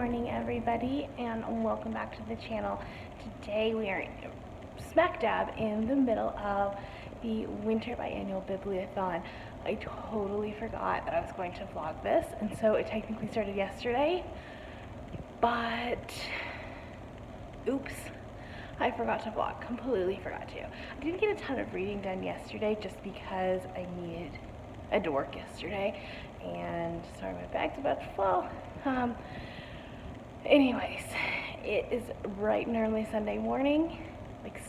morning, everybody, and welcome back to the channel. Today we are smack dab in the middle of the Winter Biannual Bibliothon. I totally forgot that I was going to vlog this, and so it technically started yesterday, but oops, I forgot to vlog, completely forgot to. I didn't get a ton of reading done yesterday just because I had to work yesterday, and sorry, my bag's about to fall. Anyways, it is bright and early Sunday morning, like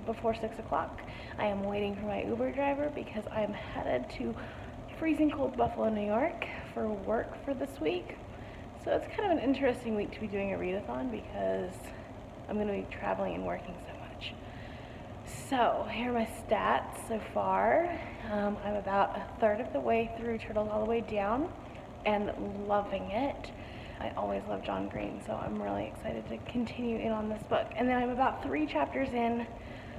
before 6 o'clock. I am waiting for my Uber driver because I am headed to freezing cold Buffalo, New York for work for this week. So it's kind of an interesting week to be doing a readathon because I'm going to be traveling and working so much. So here are my stats so far. I'm about a third of the way through Turtles All the Way Down and loving it. I always love John Green, so I'm really excited to continue in on this book. And then I'm about 3 chapters in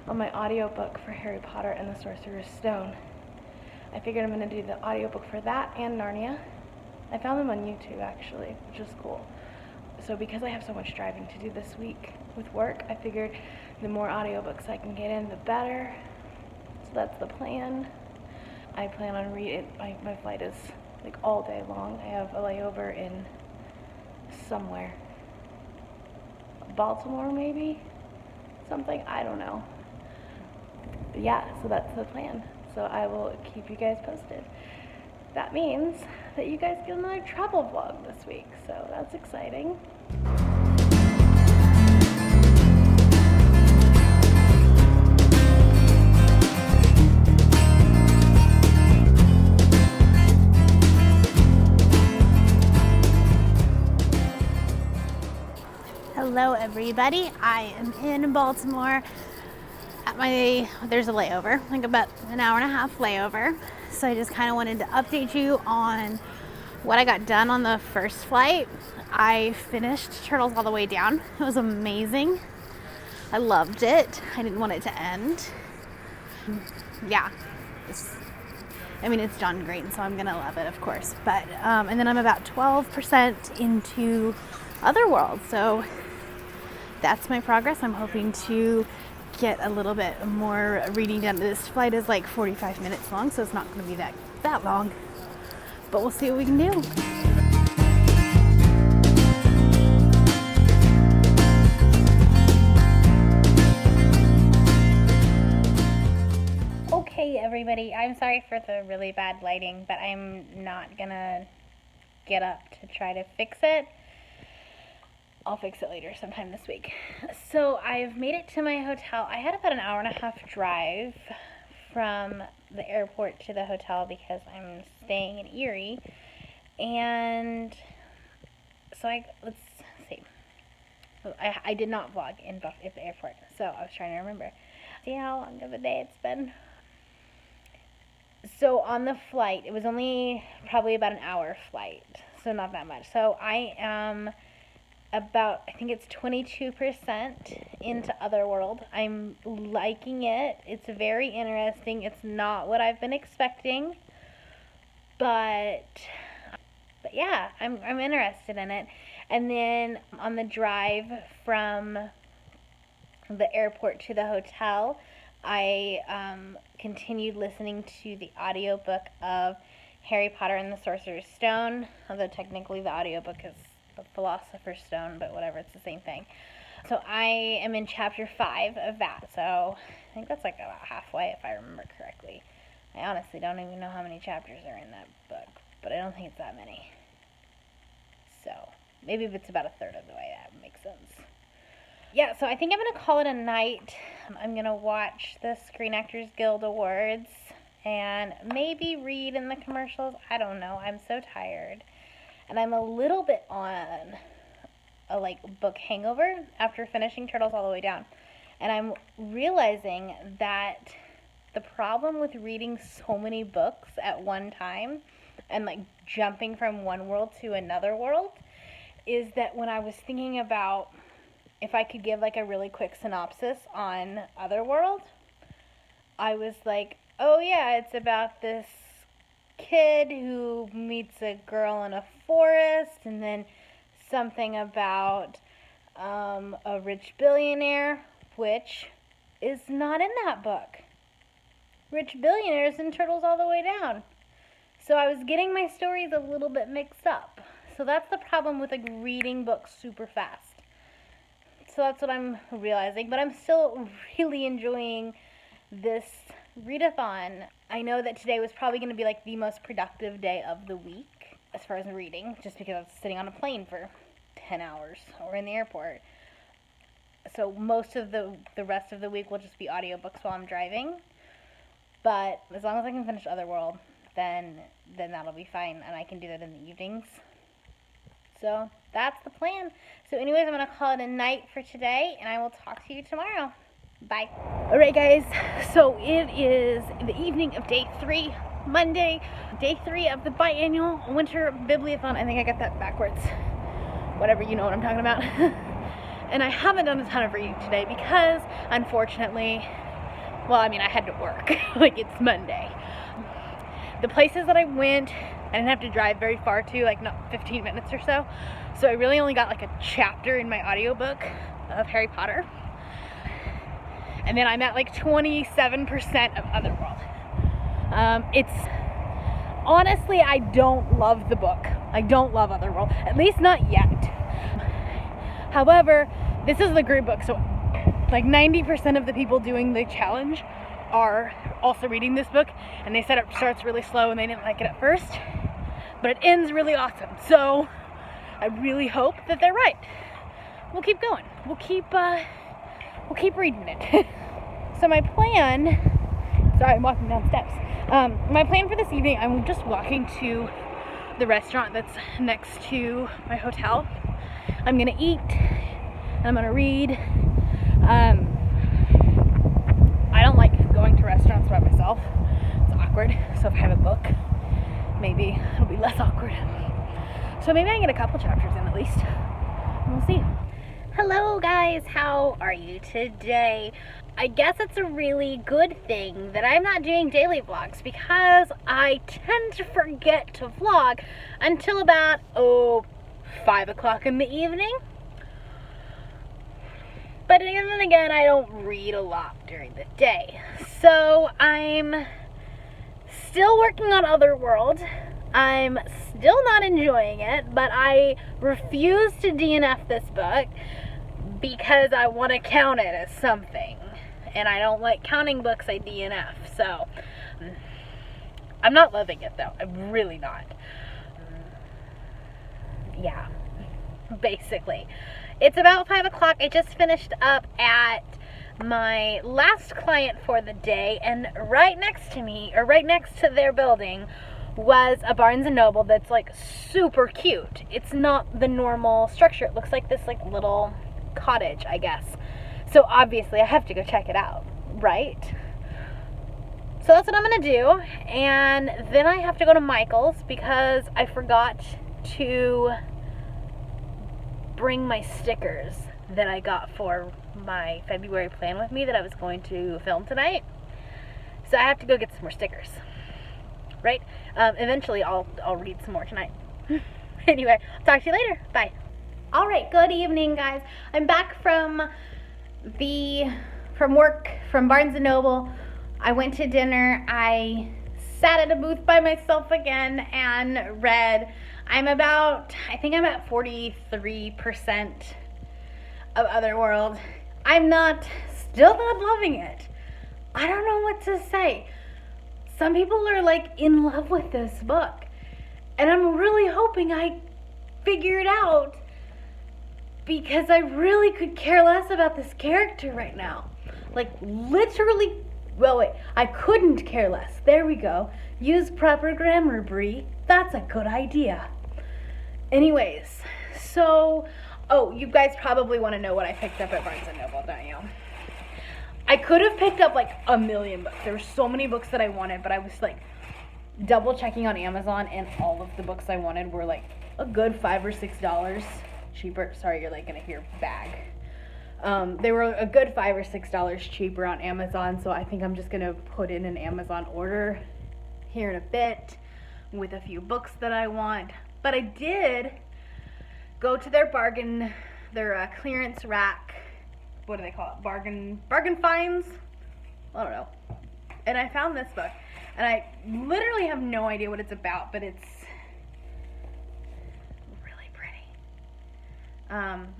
on my audiobook for Harry Potter and the Sorcerer's Stone. I figured I'm going to do the audiobook for that and Narnia. I found them on YouTube actually, which is cool. So because I have so much driving to do this week with work, I figured the more audiobooks I can get in, the better. So that's the plan. I plan on reading. My flight is like all day long. I have a layover in somewhere. Baltimore maybe? Something, I don't know. But yeah, so that's the plan. So I will keep you guys posted. That means that you guys get another travel vlog this week, so that's exciting. Hello everybody, I am in Baltimore at there's a layover, like about an hour and a half layover. So I just kind of wanted to update you on what I got done on the first flight. I finished Turtles All the Way Down. It was amazing. I loved it. I didn't want it to end. Yeah, it's John Green, so I'm gonna love it, of course. But and then I'm about 12% into Otherworld, so that's my progress. I'm hoping to get a little bit more reading done. This flight is like 45 minutes long, so it's not going to be that long, but we'll see what we can do. Okay, everybody, I'm sorry for the really bad lighting, but I'm not gonna get up to try to fix it. I'll fix it later sometime this week. So I've made it to my hotel. I had about an hour and a half drive from the airport to the hotel because I'm staying in Erie. And so let's see. I did not vlog at the airport, so I was trying to remember. See how long of a day it's been. So on the flight, it was only probably about an hour flight, so not that much. So I am about, I think it's 22% into Otherworld. I'm liking it. It's very interesting. It's not what I've been expecting, but yeah, I'm interested in it. And then on the drive from the airport to the hotel, I continued listening to the audiobook of Harry Potter and the Sorcerer's Stone, although technically the audiobook is the Philosopher's Stone, but whatever, it's the same thing. So I am in chapter 5 of that, so I think that's like about halfway if I remember correctly. I honestly don't even know how many chapters are in that book, but I don't think it's that many. So maybe if it's about a third of the way, that makes sense. Yeah, so I think I'm going to call it a night. I'm going to watch the Screen Actors Guild Awards and maybe read in the commercials. I don't know, I'm so tired. And I'm a little bit on a book hangover after finishing Turtles All the Way Down. And I'm realizing that the problem with reading so many books at one time and jumping from one world to another world is that when I was thinking about if I could give a really quick synopsis on Otherworld, I was like, oh yeah, it's about this kid who meets a girl in a forest, and then something about a rich billionaire, which is not in that book. Rich billionaires and turtles all the way down. So I was getting my stories a little bit mixed up. So that's the problem with like reading books super fast. So that's what I'm realizing, but I'm still really enjoying this readathon. I know that today was probably going to be like the most productive day of the week as far as reading, just because I was sitting on a plane for 10 hours or in the airport. So most of the rest of the week will just be audiobooks while I'm driving. But as long as I can finish Otherworld, then that'll be fine, and I can do that in the evenings. So that's the plan. So anyways, I'm going to call it a night for today, and I will talk to you tomorrow. Bye. Alright guys, so it is the evening of day 3, Monday, day 3 of the biannual Winter Bibliothon. I think I got that backwards. Whatever, you know what I'm talking about. And I haven't done a ton of reading today because, unfortunately, well, I mean, I had to work. Like, it's Monday. The places that I went, I didn't have to drive very far to, like not 15 minutes or so. So I really only got like a chapter in my audiobook of Harry Potter. And then I'm at like 27% of Otherworld. It's, honestly, I don't love the book. I don't love Otherworld, at least not yet. However, this is the group book, so like 90% of the people doing the challenge are also reading this book, and they said it starts really slow and they didn't like it at first, but it ends really awesome. So I really hope that they're right. We'll keep going. We'll keep reading it. So my plan, sorry, I'm walking down steps. My plan for this evening, I'm just walking to the restaurant that's next to my hotel. I'm gonna eat, and I'm gonna read. I don't like going to restaurants by myself. It's awkward. So if I have a book, maybe it'll be less awkward. So maybe I can get a couple chapters in at least. We'll see. Hello guys, how are you today? I guess it's a really good thing that I'm not doing daily vlogs because I tend to forget to vlog until about 5 o'clock in the evening. But then again, I don't read a lot during the day. So I'm still working on Otherworld. I'm still not enjoying it, but I refuse to DNF this book because I want to count it as something. And I don't like counting books I DNF. So I'm not loving it though. I'm really not. Yeah, basically. It's about 5 o'clock. I just finished up at my last client for the day, and right next to me, or right next to their building, was a Barnes & Noble that's like super cute. It's not the normal structure. It looks like this like little cottage, I guess. So obviously I have to go check it out, right? So that's what I'm gonna do, and then I have to go to Michael's because I forgot to bring my stickers that I got for my February plan with me that I was going to film tonight. So I have to go get some more stickers, right? Eventually I'll read some more tonight. Anyway, I'll talk to you later. Bye. All right, good evening, guys. I'm back from work, from Barnes & Noble. I went to dinner. I sat at a booth by myself again and read. I think I'm at 43% of Otherworld. I'm still not loving it. I don't know what to say. Some people are like in love with this book, and I'm really hoping I figure it out because I really could care less about this character right now. Like literally, well wait, I couldn't care less. There we go. Use proper grammar, Brie. That's a good idea. Anyways, so, you guys probably want to know what I picked up at Barnes & Noble, don't you? I could have picked up like a million books. There were so many books that I wanted, but I was like double checking on Amazon, and all of the books I wanted were like a good $5 or $6 cheaper. Sorry, you're like gonna hear bag. They were a good $5 or $6 cheaper on Amazon, so I think I'm just gonna put in an Amazon order here in a bit with a few books that I want. But I did go to their clearance rack. What do they call it? Bargain finds? I don't know. And I found this book, and I literally have no idea what it's about, but it's really pretty.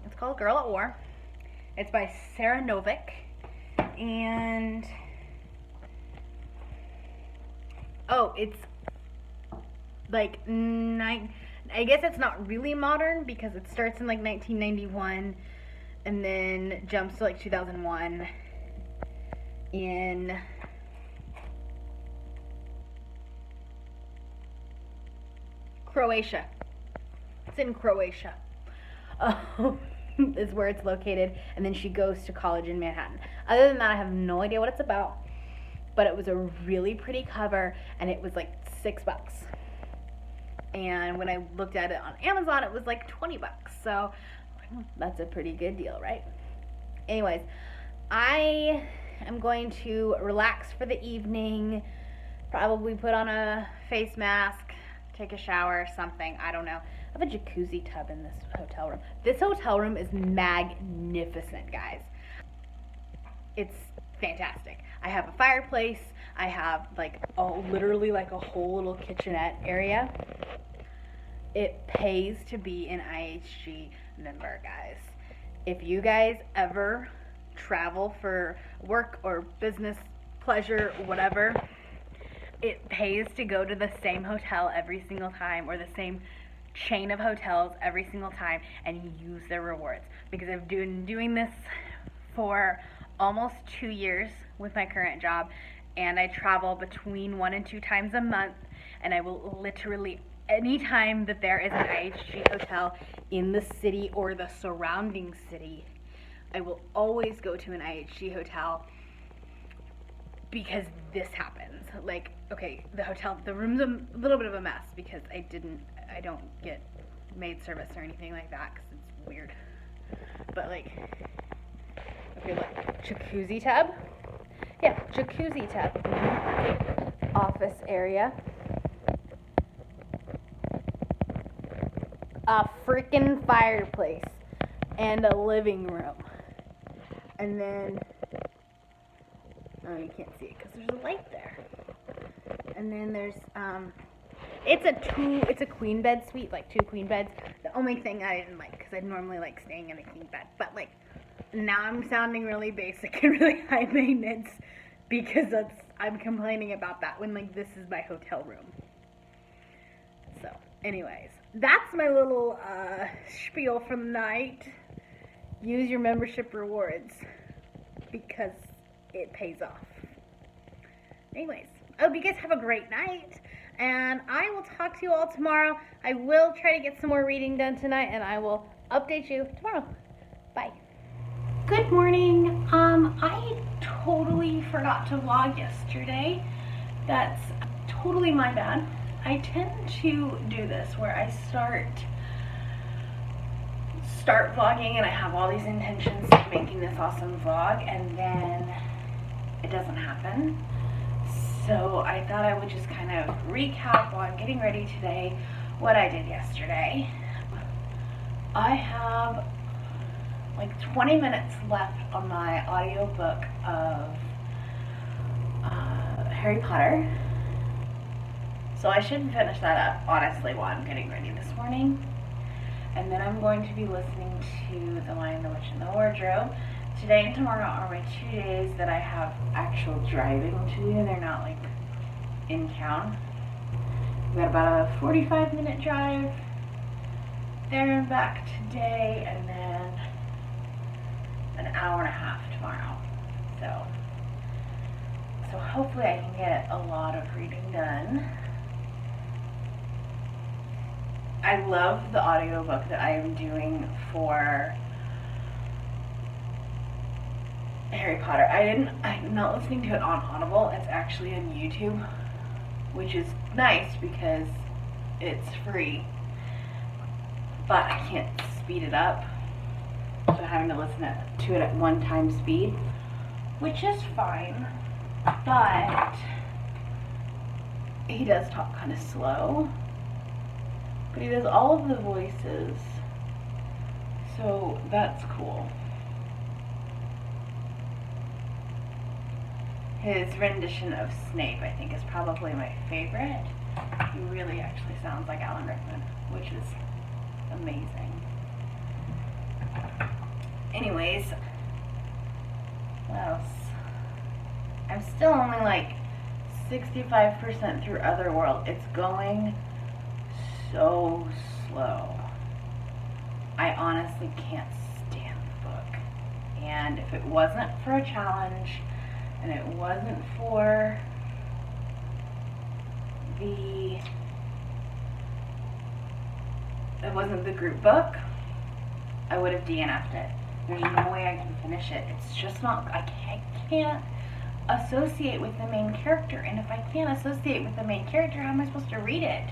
It's called Girl at War. It's by Sarah Novick, and it's like I guess it's not really modern because it starts in like 1991 and then jumps to like 2001 in Croatia. It's in Croatia. Is where it's located, and then she goes to college in Manhattan. Other than that, I have no idea what it's about, but it was a really pretty cover, and it was like $6. And when I looked at it on Amazon, it was like $20. So that's a pretty good deal, right? Anyways, I am going to relax for the evening, probably put on a face mask, take a shower or something. I don't know. I have a jacuzzi tub in this hotel room. This hotel room is magnificent, guys. It's fantastic. I have a fireplace. I have like literally like a whole little kitchenette area. It pays to be an IHG member, guys. If you guys ever travel for work or business, pleasure, whatever, it pays to go to the same hotel every single time, or the same chain of hotels every single time, and use their rewards. Because I've been doing this for almost 2 years with my current job, and I travel between 1 and 2 times a month, and I will literally, anytime that there is an IHG hotel in the city or the surrounding city, I will always go to an IHG hotel, because this happens. Like, okay, the room's a little bit of a mess because I don't get maid service or anything like that because it's weird. But like, okay, look, jacuzzi tub. Yeah, jacuzzi tub. Office area. A freaking fireplace and a living room. And then, oh, you can't see it because there's a light there. And then there's, it's a queen bed suite, like 2 queen beds. The only thing I didn't like, because I normally like staying in a king bed, but like, now I'm sounding really basic and really high maintenance because I'm complaining about that when like this is my hotel room. So, anyways, that's my little spiel for the night. Use your membership rewards because it pays off. Anyways, I hope you guys have a great night, and I will talk to you all tomorrow. I will try to get some more reading done tonight, and I will update you tomorrow. Bye. Good morning. I totally forgot to vlog yesterday. That's totally my bad. I tend to do this where I start vlogging and I have all these intentions of making this awesome vlog, and then it doesn't happen. So I thought I would just kind of recap while I'm getting ready today what I did yesterday. I have like 20 minutes left on my audiobook of Harry Potter. So I should finish that up, honestly, while I'm getting ready this morning. And then I'm going to be listening to The Lion, the Witch, and the Wardrobe. Today and tomorrow are my 2 days that I have actual driving to do. They're not like in town. We've got about a 45-minute drive there and back today, and then an hour and a half tomorrow. So hopefully I can get a lot of reading done. I love the audiobook that I am doing for Harry Potter. I'm not listening to it on Audible. It's actually on YouTube, which is nice because it's free, but I can't speed it up, so I'm having to listen to it at 1 time speed, which is fine, but he does talk kind of slow, but he does all of the voices So that's cool. His rendition of Snape, I think, is probably my favorite. He really actually sounds like Alan Rickman, which is amazing. Anyways, what else? I'm still only like 65% through Otherworld. It's going so slow. I honestly can't stand the book. And if it wasn't for a challenge, and it wasn't for the group book, I would have DNF'd it. There's no way I can finish it. It's just not, I can't associate with the main character. And if I can't associate with the main character, how am I supposed to read it?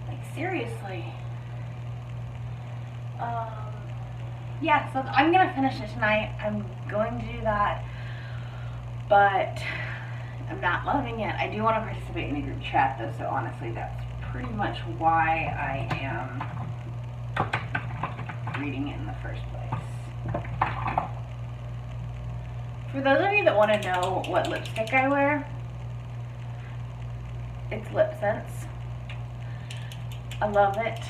Like, seriously. Yeah, so I'm going to finish it tonight. I'm going to do that. But I'm not loving it. I do want to participate in a group chat, though, so honestly, that's pretty much why I am reading it in the first place. For those of you that want to know what lipstick I wear, it's Lip Sense. I love it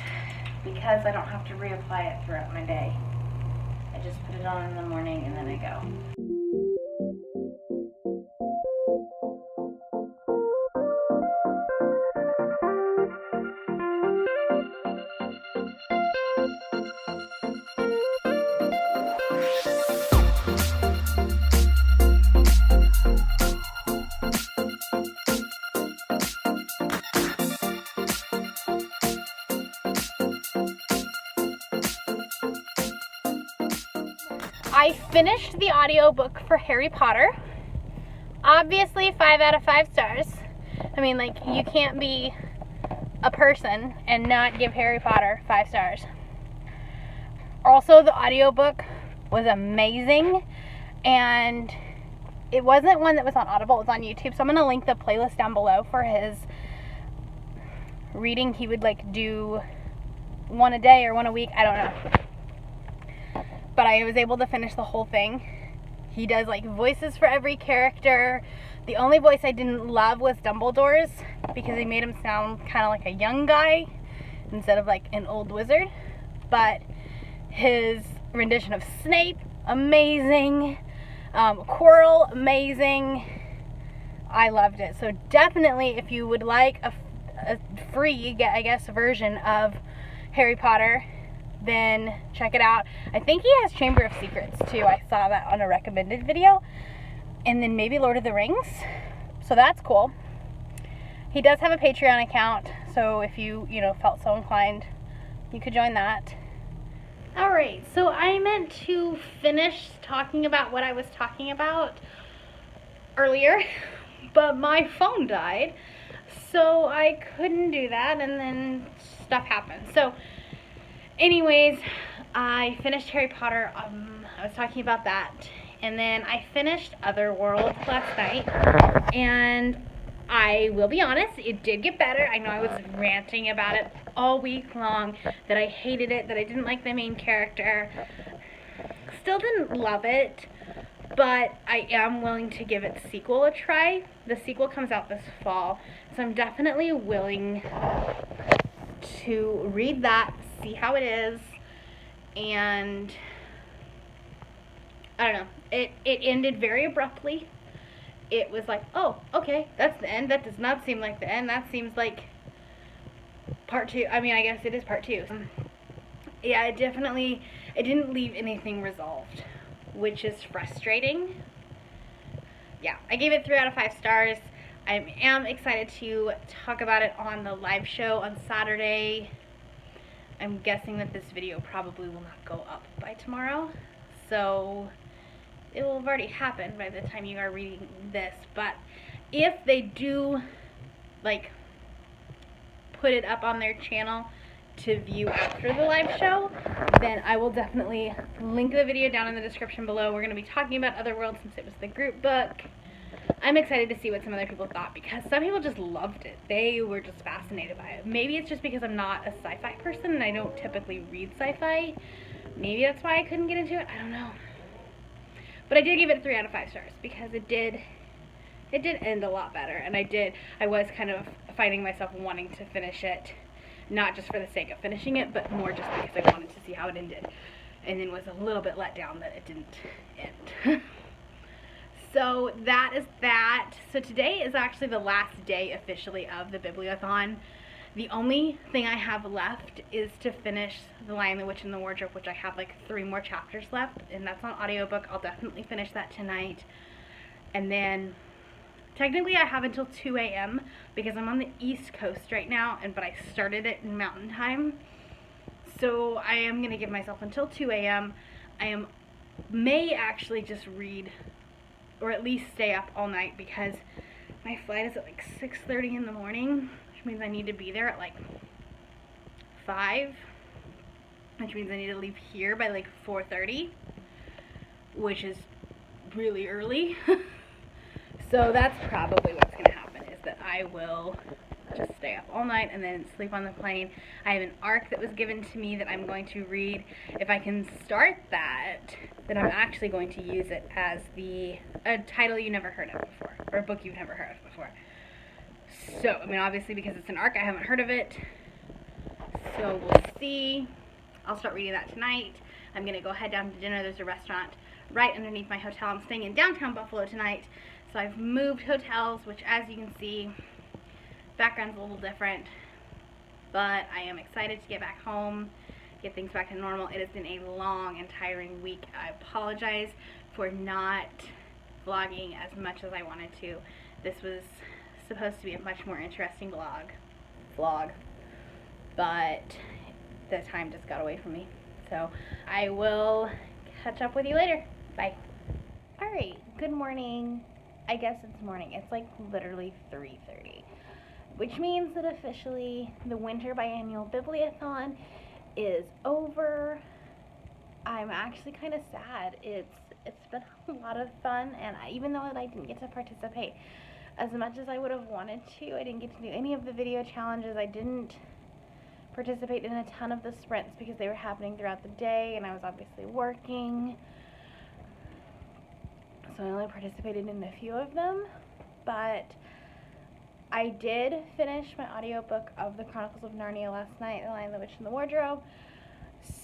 because I don't have to reapply it throughout my day. I just put it on in the morning and then I go. I finished the audiobook for Harry Potter. Obviously 5 out of 5 stars. I mean, like, you can't be a person and not give Harry Potter 5 stars. Also, the audiobook was amazing, and it wasn't one that was on Audible, it was on YouTube, so I'm going to link the playlist down below for his reading. He would, like, do one a day or one a week, I don't know. But I was able to finish the whole thing. He does, like, voices for every character. The only voice I didn't love was Dumbledore's, because he made him sound kind of like a young guy instead of, like, an old wizard. But his rendition of Snape, amazing. Quirrell, amazing. I loved it. So definitely, if you would like a free, I guess, version of Harry Potter, then check it out. I think he has Chamber of Secrets too. I saw that on a recommended video. And then maybe Lord of the Rings. So that's cool. He does have a Patreon account, so if you felt so inclined, you could join that. Alright, so I meant to finish talking about what I was talking about earlier, but my phone died, so I couldn't do that, and then stuff happened. So anyways, I finished Harry Potter. I was talking about that. And then I finished Otherworld last night. And I will be honest, it did get better. I know I was ranting about it all week long, that I hated it, that I didn't like the main character. Still didn't love it, but I am willing to give its sequel a try. The sequel comes out this fall, so I'm definitely willing to read that, see how it is, and I don't know, it ended very abruptly. It was like, oh, okay, that's the end. That does not seem like the end. That seems like part 2. I mean, I guess it is part 2. Yeah, it didn't leave anything resolved, which is frustrating. Yeah, I gave it 3 out of 5 stars. I am excited to talk about it on the live show on Saturday. I'm guessing that this video probably will not go up by tomorrow, so it will have already happened by the time you are reading this. But if they do, like, put it up on their channel to view after the live show, then I will definitely link the video down in the description below. We're going to be talking about Otherworld since it was the group book. I'm excited to see what some other people thought, because some people just loved it. They were just fascinated by it. Maybe it's just because I'm not a sci-fi person and I don't typically read sci-fi. Maybe that's why I couldn't get into it. I don't know. But I did give it 3 out of 5 stars because it did end a lot better, and I was kind of finding myself wanting to finish it, not just for the sake of finishing it, but more just because I wanted to see how it ended, and then was a little bit let down that it didn't end. So that is that. So today is actually the last day officially of the Bibliothon. The only thing I have left is to finish The Lion, the Witch, and the Wardrobe, which I have like 3 more chapters left, and that's on audiobook. I'll definitely finish that tonight. And then technically I have until 2 a.m. because I'm on the East Coast right now, but I started it in Mountain Time. So I am going to give myself until 2 a.m. May actually just read, or at least stay up all night, because my flight is at like 6:30 in the morning, which means I need to be there at like 5, which means I need to leave here by like 4:30, which is really early. So that's probably what's going to happen, is that I will just stay up all night and then sleep on the plane. I have an ARC that was given to me that I'm going to read. If I can start that, then I'm actually going to use it as a title you never heard of before, or a book you've never heard of before. So, I mean, obviously because it's an ARC, I haven't heard of it. So we'll see. I'll start reading that tonight. I'm going to go head down to dinner. There's a restaurant right underneath my hotel. I'm staying in downtown Buffalo tonight. So I've moved hotels, which, as you can see, background's a little different, but I am excited to get back home, get things back to normal. It has been a long and tiring week. I apologize for not vlogging as much as I wanted to. This was supposed to be a much more interesting vlog, but the time just got away from me. So I will catch up with you later. Bye. Alright, good morning. I guess it's morning. It's like literally 3:30. Which means that officially the Winter Biannual Bibliothon is over. I'm actually kind of sad. It's been a lot of fun, and even though I didn't get to participate as much as I would have wanted to, I didn't get to do any of the video challenges. I didn't participate in a ton of the sprints because they were happening throughout the day, and I was obviously working. So I only participated in a few of them, but I did finish my audiobook of The Chronicles of Narnia last night, The Lion, the Witch, and the Wardrobe.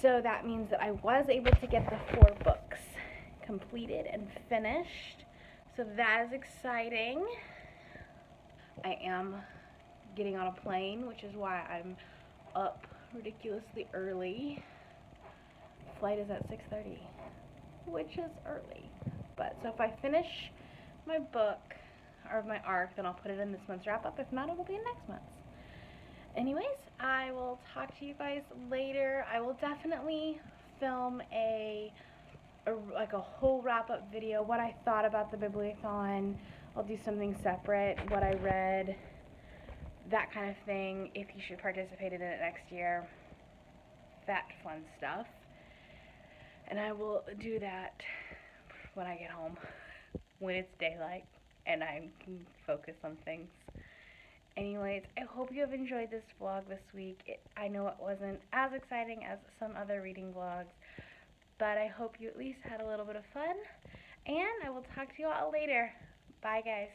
So that means that I was able to get the 4 books completed and finished. So that is exciting. I am getting on a plane, which is why I'm up ridiculously early. Flight is at 6:30, which is early. But so if I finish my book, or my ARC, then I'll put it in this month's wrap up. If not, it will be in next month's. Anyways, I will talk to you guys later. I will definitely film a whole wrap up video, what I thought about the Bibliothon. I'll do something separate, what I read, that kind of thing, if you should participate in it next year, that fun stuff. And I will do that when I get home, when it's daylight and I can focus on things. Anyways, I hope you have enjoyed this vlog this week. I know it wasn't as exciting as some other reading vlogs, but I hope you at least had a little bit of fun, and I will talk to you all later. Bye, guys.